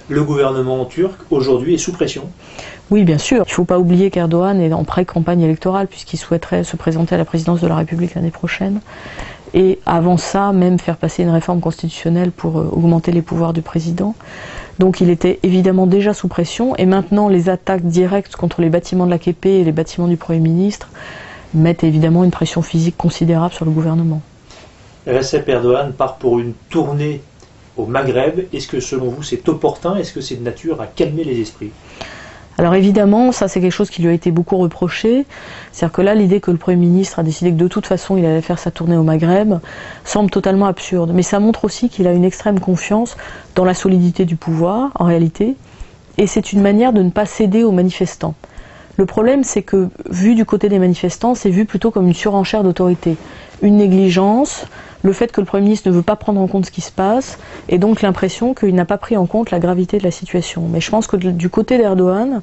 Le gouvernement turc, aujourd'hui, est sous pression. Oui, bien sûr. Il ne faut pas oublier qu'Erdogan est en pré-campagne électorale puisqu'il souhaiterait se présenter à la présidence de la République l'année prochaine. Et avant ça, même faire passer une réforme constitutionnelle pour augmenter les pouvoirs du président. Donc il était évidemment déjà sous pression. Et maintenant, les attaques directes contre les bâtiments de l'AKP et les bâtiments du Premier ministre mettent évidemment une pression physique considérable sur le gouvernement. Recep Erdogan part pour une tournée au Maghreb. Est-ce que selon vous c'est opportun? Est-ce que c'est de nature à calmer les esprits? Alors évidemment, ça c'est quelque chose qui lui a été beaucoup reproché. C'est-à-dire que là, l'idée que le Premier ministre a décidé que de toute façon il allait faire sa tournée au Maghreb semble totalement absurde. Mais ça montre aussi qu'il a une extrême confiance dans la solidité du pouvoir, en réalité. Et c'est une manière de ne pas céder aux manifestants. Le problème, c'est que, vu du côté des manifestants, c'est vu plutôt comme une surenchère d'autorité. Une négligence, le fait que le Premier ministre ne veut pas prendre en compte ce qui se passe, et donc l'impression qu'il n'a pas pris en compte la gravité de la situation. Mais je pense que du côté d'Erdogan,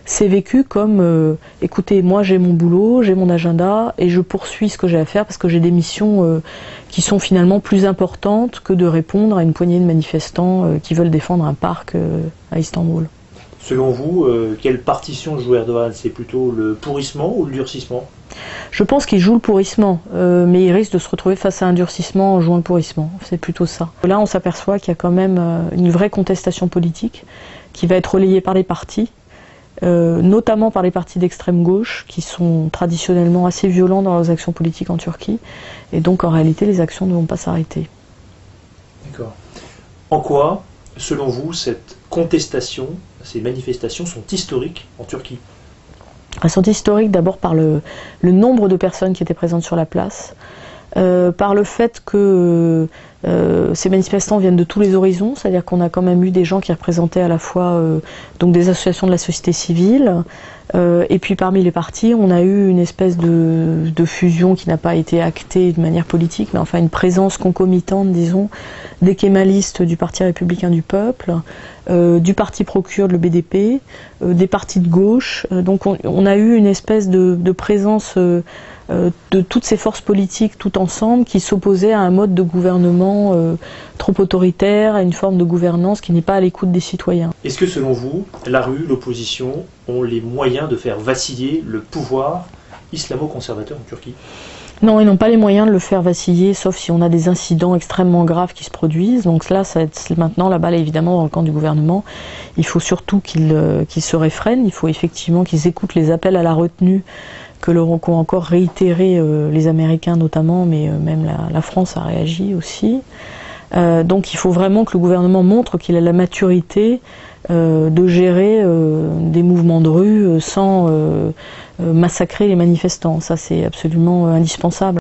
c'est vécu comme écoutez, moi j'ai mon boulot, j'ai mon agenda, et je poursuis ce que j'ai à faire parce que j'ai des missions qui sont finalement plus importantes que de répondre à une poignée de manifestants qui veulent défendre un parc à Istanbul. Selon vous, quelle partition joue Erdogan? C'est plutôt le pourrissement ou le durcissement? Je pense qu'il joue le pourrissement, mais il risque de se retrouver face à un durcissement en jouant le pourrissement. C'est plutôt ça. Là, on s'aperçoit qu'il y a quand même une vraie contestation politique qui va être relayée par les partis, notamment par les partis d'extrême gauche, qui sont traditionnellement assez violents dans leurs actions politiques en Turquie. Et donc, en réalité, les actions ne vont pas s'arrêter. D'accord. En quoi, selon vous, cette contestation, ces manifestations sont historiques en Turquie? Elles sont historiques d'abord par le nombre de personnes qui étaient présentes sur la place, par le fait que ces manifestants viennent de tous les horizons, c'est-à-dire qu'on a quand même eu des gens qui représentaient à la fois donc des associations de la société civile, et puis parmi les partis, on a eu une espèce de fusion qui n'a pas été actée de manière politique, mais enfin une présence concomitante, disons, des kémalistes du Parti républicain du peuple, du parti pro-kurde, le BDP, des partis de gauche. Donc on a eu une espèce de présence de toutes ces forces politiques tout ensemble qui s'opposaient à un mode de gouvernement trop autoritaire, à une forme de gouvernance qui n'est pas à l'écoute des citoyens. Est-ce que selon vous, la rue, l'opposition ont les moyens de faire vaciller le pouvoir islamo-conservateur en Turquie? Non, ils n'ont pas les moyens de le faire vaciller, sauf si on a des incidents extrêmement graves qui se produisent. Donc là, maintenant, la balle est évidemment dans le camp du gouvernement. Il faut surtout qu'ils se réfrènent. Il faut effectivement qu'ils écoutent les appels à la retenue qu'ont encore réitéré les Américains notamment, mais même la France a réagi aussi. Donc il faut vraiment que le gouvernement montre qu'il a la maturité de gérer des mouvements de rue sans massacrer les manifestants. Ça, c'est absolument indispensable.